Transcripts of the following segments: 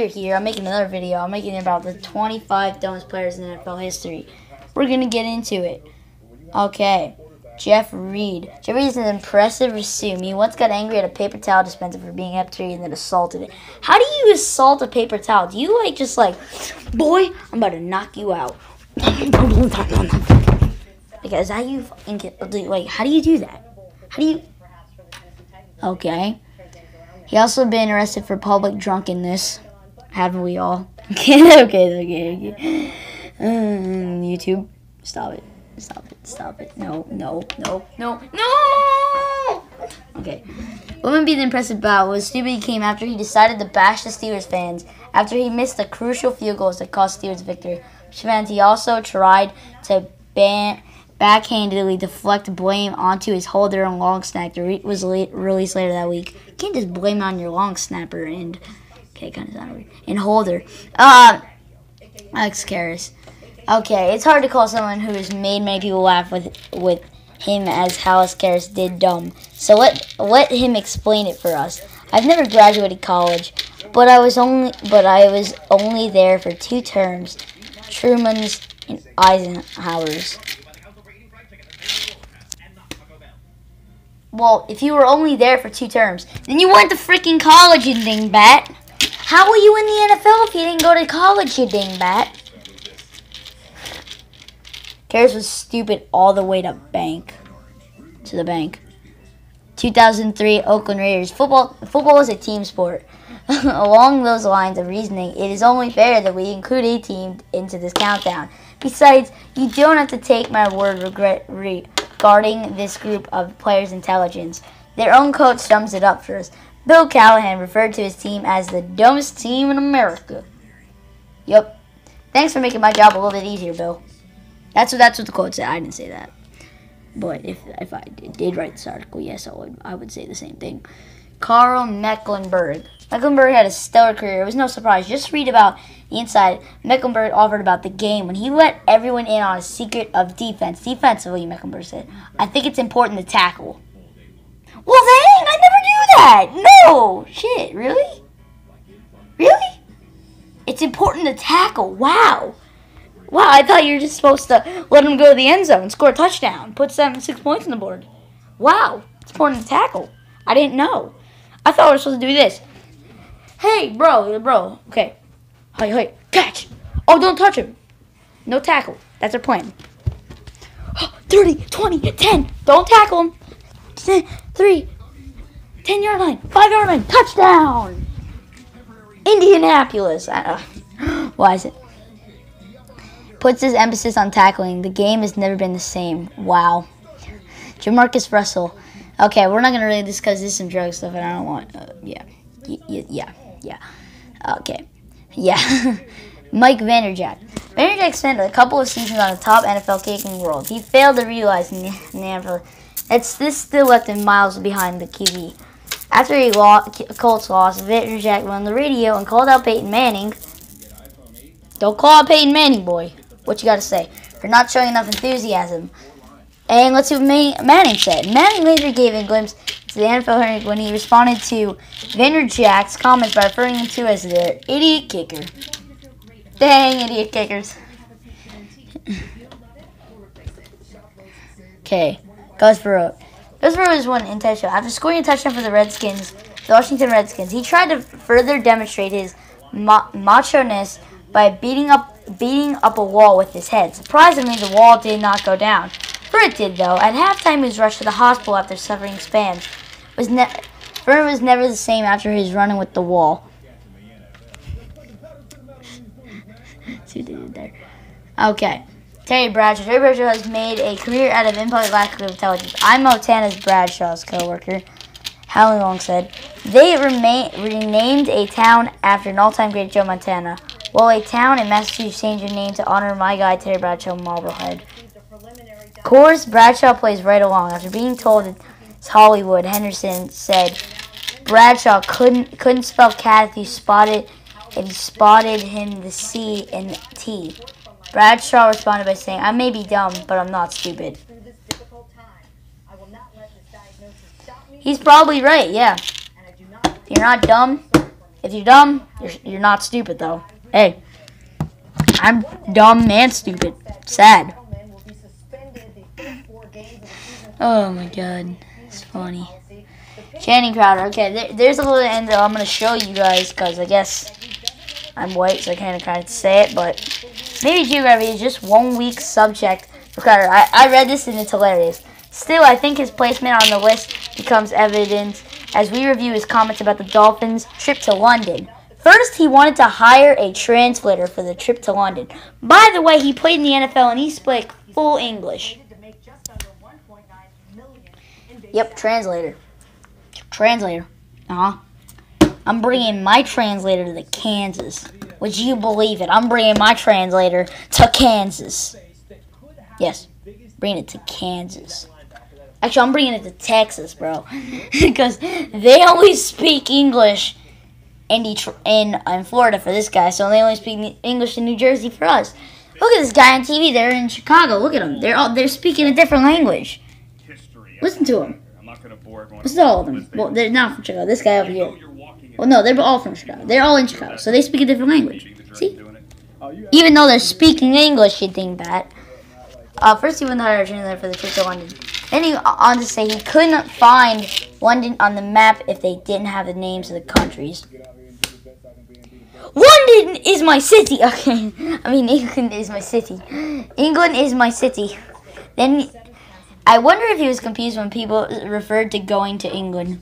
you're here, I'm making another video. I'm making it about the 25 dumbest players in NFL history. We're going to get into it. Okay. Jeff Reed. Jeff Reed is an impressive resume. He once got angry at a paper towel dispenser for being up to and then assaulted it. How do you assault a paper towel? Do you just boy, I'm about to knock you out. Is that you? How do you do that? How do you? Okay. He also been arrested for public drunkenness. Haven't we all? Okay. YouTube, stop it. No. Okay. What would be the impressive bout was stupid he came after he decided to bash the Steelers fans after he missed the crucial field goals that cost Steelers victory. He also tried to backhandedly deflect blame onto his holder and long snapper. Was released later that week. You can't just blame on your long snapper and holder. Alex Karras. Okay, it's hard to call someone who has made many people laugh with him as Alex Karras did dumb. So let him explain it for us. I've never graduated college, but I was only there for 2 terms, Truman's and Eisenhower's. Well, if you were only there for 2 terms, then you went to freaking college, you dingbat. How were you in the NFL if you didn't go to college, you dingbat? Karras was stupid all the way to the bank. 2003 Oakland Raiders. Football is a team sport. Along those lines of reasoning, it is only fair that we include a team into this countdown. Besides, you don't have to take my word regarding this group of players' intelligence. Their own coach sums it up for us. Bill Callahan referred to his team as the dumbest team in America. Yep. Thanks for making my job a little bit easier, Bill. That's what the quote said. I didn't say that. But if I did write this article, yes, I would say the same thing. Carl Mecklenburg. Mecklenburg had a stellar career. It was no surprise. Just read about the inside. Mecklenburg offered about the game when he let everyone in on a secret of defense. Defensively, Mecklenburg said, I think it's important to tackle. Well, dang, I never knew that. No. Shit, really? Really? It's important to tackle. Wow, I thought you were just supposed to let him go to the end zone, score a touchdown, put 6 points on the board. Wow, it's important to tackle. I didn't know. I thought we were supposed to do this. Hey, bro. Okay. Hey, catch. Oh, don't touch him. No tackle. That's our plan. 30, 20, 10. Don't tackle him. 3, 10-yard line, 5-yard line, touchdown. Indianapolis. Why is it? Puts his emphasis on tackling. The game has never been the same. Wow. Jamarcus Russell. Okay, we're not going to really discuss this some drug stuff, and I don't want... Yeah. Okay. Yeah. Mike Vanderjagt. Vanderjagt spent a couple of seasons on the top NFL kick in the world. He failed to realize in the NFL... This still left him miles behind the QB. After a Colts loss, Vanderjagt went on the radio and called out Peyton Manning. Don't call out Peyton Manning, boy. What you got to say? For not showing enough enthusiasm. And let's see what Manning said. Manning later gave a glimpse to the NFL hearing when he responded to Vanderjagt's comments by referring him to as their idiot kicker. Dang, idiot kickers. Okay, Gus Burrow. Gus Burrow is one intentional. After scoring a touchdown for the Washington Redskins, he tried to further demonstrate his macho-ness by beating up a wall with his head. Surprisingly, the wall did not go down. Burrow did, though. At halftime, he was rushed to the hospital after suffering spasms. Burrow was never the same after his running with the wall. See what they did there. Okay. Terry Bradshaw. Terry Bradshaw has made a career out of impolite lack of intelligence. I'm Montana's Bradshaw's co-worker. Howling Long said, they renamed a town after an all-time great Joe Montana. Well, a town in Massachusetts changed their name to honor my guy, Terry Bradshaw, Marblehead. Of course, Bradshaw plays right along. After being told it's Hollywood, Henderson said Bradshaw couldn't spell cat if you spotted him the C and T. Bradshaw responded by saying, I may be dumb, but I'm not stupid. He's probably right, yeah. If you're not dumb, If you're dumb, you're not stupid, though. Hey, I'm dumb and stupid. Sad. Oh, my God. It's funny. Channing Crowder. Okay, there's a little end that I'm going to show you guys because I guess I'm white, so I can't kind of say it. But maybe geography is just 1 week subject for Crowder. I read this and it's hilarious. Still, I think his placement on the list becomes evident as we review his comments about the Dolphins' trip to London. First, he wanted to hire a translator for the trip to London. By the way, he played in the NFL and he spoke full English. Yep, translator. Translator. I'm bringing my translator to Kansas. Would you believe it? I'm bringing my translator to Kansas. Yes, bringing it to Kansas. Actually, I'm bringing it to Texas, bro. Because they only speak English in Florida for this guy. So they only speak English in New Jersey for us. Look at this guy on TV. They're in Chicago. Look at them. They're speaking a different language. Listen to them. Listen to all of them. Well, they're not from Chicago. This guy over here. Well, no, they're all from Chicago. They're all in Chicago. So they speak a different language. See? Even though they're speaking English, you'd think that. First, he went to hire a translator for the trip to London. Then he on to say he couldn't find London on the map if they didn't have the names of the countries. London is my city. Okay, I mean England is my city. England is my city. Then I wonder if he was confused when people referred to going to England.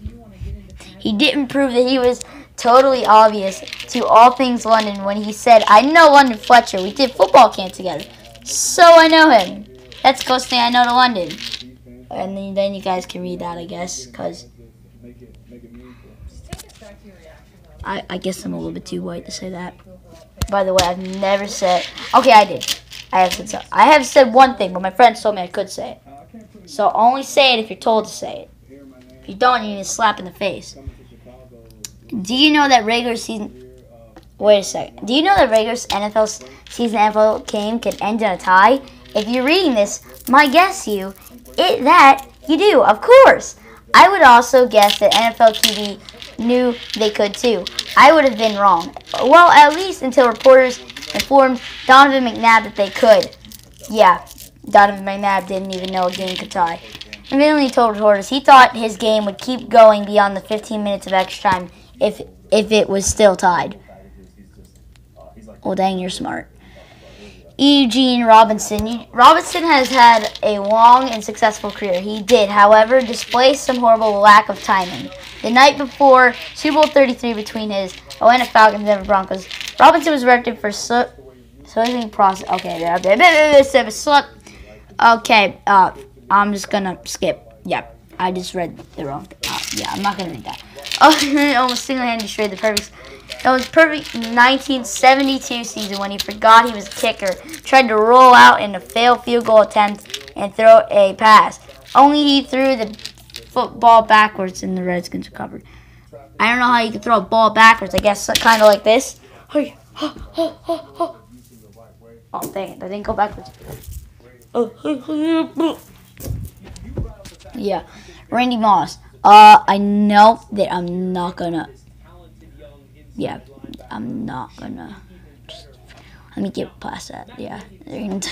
He didn't prove that he was totally obvious to all things London when he said, "I know London Fletcher. We did football camp together, so I know him. That's the closest thing I know to London." And then you guys can read that, I guess, because I guess I'm a little bit too white to say that. By the way, I've never said... Okay, I did. I have said one thing, but my friends told me I could say it. So only say it if you're told to say it. If you don't, you need a slap in the face. Do you know that regular season... Wait a second. Do you know that regular NFL season NFL game can end in a tie? If you're reading this, my guess that you do, of course. I would also guess that NFL TV knew they could too. I would have been wrong. Well, at least until reporters informed Donovan McNabb that they could. Yeah, Donovan McNabb didn't even know a game could tie. And then he told reporters he thought his game would keep going beyond the 15 minutes of extra time if it was still tied. Oh, dang, you're smart. Eugene Robinson. Robinson has had a long and successful career. He did, however, display some horrible lack of timing. The night before Super Bowl 33 between his Atlanta Falcons and Denver Broncos, Robinson was arrested for slugging process. Okay, okay, I'm just gonna skip. Yeah, I just read the wrong thing. Yeah, I'm not gonna read that. Oh, almost single-handedly destroyed the perfect. That was perfect 1972 season when he forgot he was a kicker, tried to roll out in a failed field goal attempt and throw a pass. Only he threw the football backwards and the Redskins recovered. I don't know how you can throw a ball backwards. I guess kind of like this. Oh, dang it. I didn't go backwards. Yeah. Randy Moss. I know that I'm not gonna... Yeah, I'm not gonna... Let me get past that. Yeah. During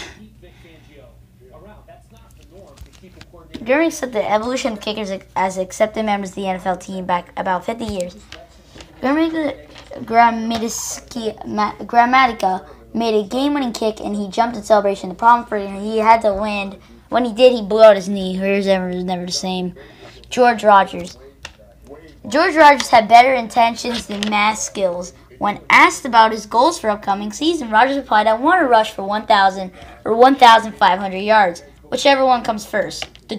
the evolution of kickers as accepted members of the NFL team back about 50 years, Grammatica made a game-winning kick and he jumped in celebration. The problem for him, he had to land. When he did, he blew out his knee. Here's never the same. George Rogers. George Rogers had better intentions than math skills. When asked about his goals for upcoming season, Rogers replied, "I want to rush for 1,000 or 1,500 yards, whichever one comes first." Are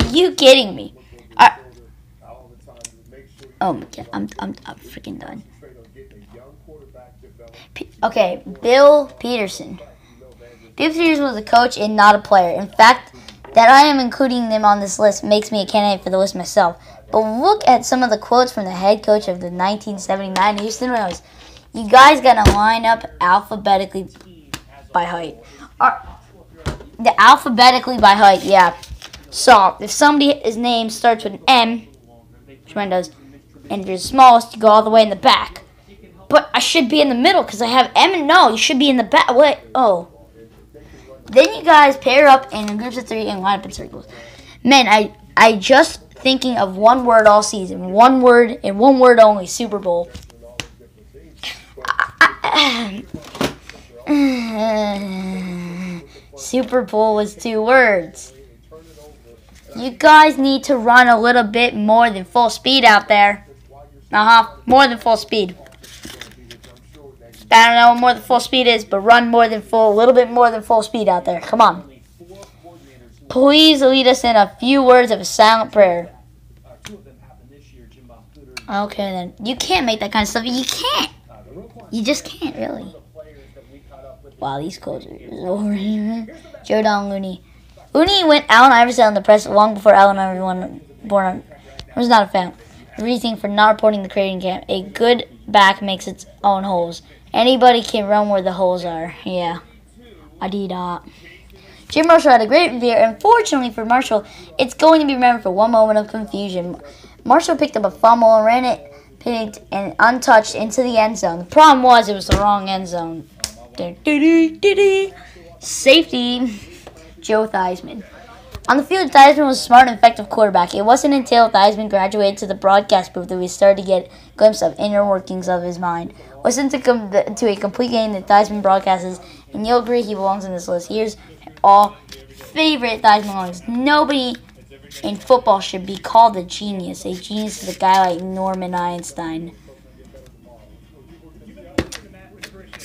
you kidding me? Oh my God, I'm freaking done. Okay, Bill Peterson. Bill Peterson was a coach and not a player. In fact, that I am including them on this list makes me a candidate for the list myself. But look at some of the quotes from the head coach of the 1979 Houston Royals. You guys got to line up alphabetically by height. Alphabetically by height, yeah. So, if somebody's name starts with an M, which mine does. And if you're the smallest, you go all the way in the back. But I should be in the middle because I have M and no, you should be in the back. What? Oh. Then you guys pair up in groups of 3 and line up in circles. Man, I just thinking of one word all season. One word and one word only. Super Bowl. Super Bowl was 2 words. You guys need to run a little bit more than full speed out there. More than full speed. I don't know what more than full speed is, but run a little bit more than full speed out there. Come on. Please lead us in a few words of a silent prayer. Okay, then. You can't make that kind of stuff. You can't. You just can't, really. Wow, these clothes are over here. Joe Don Looney. Looney went Allen Iverson on the press long before Allen Iverson was not a fan. Reasoning for not reporting the creating camp. A good back makes its own holes. Anybody can run where the holes are. Yeah. I did not. Jim Marshall had a great year. Unfortunately for Marshall, it's going to be remembered for one moment of confusion. Marshall picked up a fumble and ran it picked and untouched into the end zone. The problem was it was the wrong end zone. Safety. Joe Theismann. On the field, Theismann was a smart and effective quarterback. It wasn't until Theismann graduated to the broadcast booth that we started to get a glimpse of inner workings of his mind. Listen to a complete game that Theismann broadcasts, and you'll agree he belongs on this list. Here's all favorite Theismann lines. Nobody in football should be called a genius. A genius is a guy like Norman Einstein.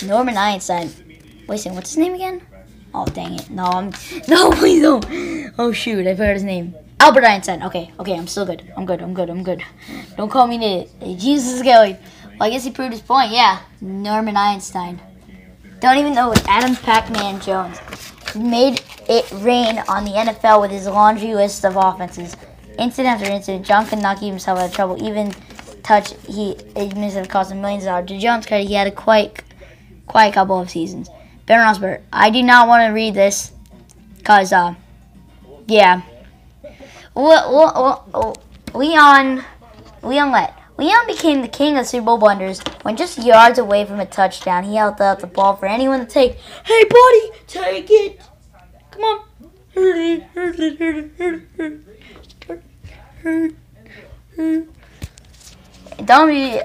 Norman Einstein. Wait a second, what's his name again? Oh, dang it. No, please don't. Oh, shoot, I forgot his name. Albert Einstein. Okay, I'm still good. I'm good. Don't call me an idiot. Hey, Jesus is going. Well, I guess he proved his point, yeah. Norman Einstein. Don't even know what Adam Pac-Man Jones made it rain on the NFL with his laundry list of offenses. Incident after incident, John could not keep himself out of trouble. Even touch he admits it cost him millions of dollars. To John's credit, he had a quiet couple of seasons. Ben Roethlisberger. I do not want to read this because, yeah. Leon became the king of Super Bowl blunders when just yards away from a touchdown. He held out the ball for anyone to take. Hey, buddy, take it. Come on. Don't be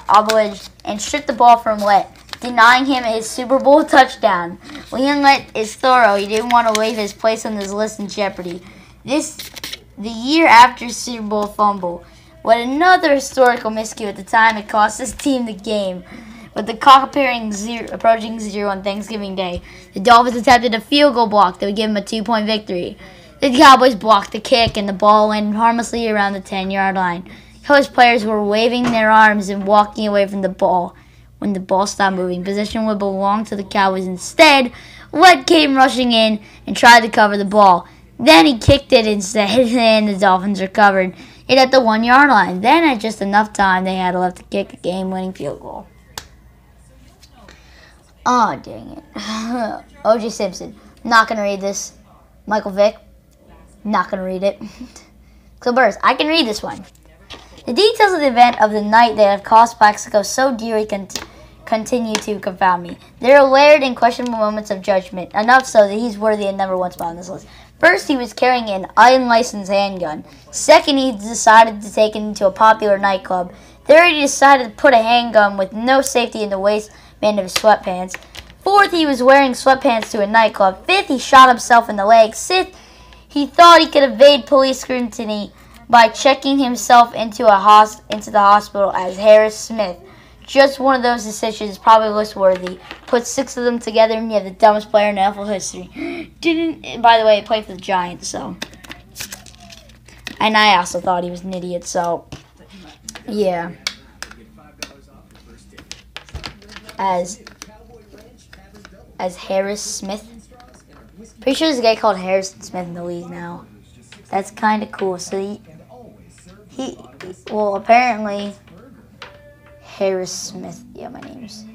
obliged and stripped the ball from Let, denying him his Super Bowl touchdown. Leon Let is thorough. He didn't want to leave his place on this list in jeopardy. The year after Super Bowl fumble. What another historical miscue at the time, it cost his team the game. With the clock approaching 0 on Thanksgiving Day, the Dolphins attempted a field goal block that would give them a 2-point victory. The Cowboys blocked the kick, and the ball landed harmlessly around the 10-yard line. Cowboys players were waving their arms and walking away from the ball. When the ball stopped moving, possession would belong to the Cowboys. Instead, Let came rushing in and tried to cover the ball. Then he kicked it instead, and the Dolphins recovered it at the 1-yard line. Then, at just enough time, they had left to kick a game-winning field goal. Oh, dang it. O.J. Simpson. Not going to read this. Michael Vick. Not going to read it. So, Burrs, I can read this one. The details of the event of the night that have cost Plaxico so dearly continue to confound me. There are layered and questionable moments of judgment, enough so that he's worthy of number 1 spot on this list. First, he was carrying an unlicensed handgun. Second, he decided to take it into a popular nightclub. Third, he decided to put a handgun with no safety in the waistband of his sweatpants. Fourth, he was wearing sweatpants to a nightclub. Fifth, he shot himself in the leg. Sixth, he thought he could evade police scrutiny by checking himself into the hospital as Harris Smith. Just one of those decisions, probably list worthy. Put 6 of them together and you have the dumbest player in NFL history. By the way, he played for the Giants, so. And I also thought he was an idiot, so. Yeah. As Harris Smith. Pretty sure there's a guy called Harrison Smith in the league now. That's kind of cool. So well, apparently, Harris Smith. Yeah, my name's.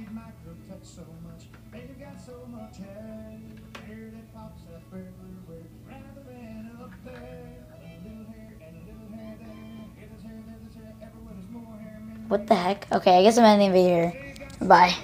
What the heck? Okay, I guess I'm ending the video here. Bye.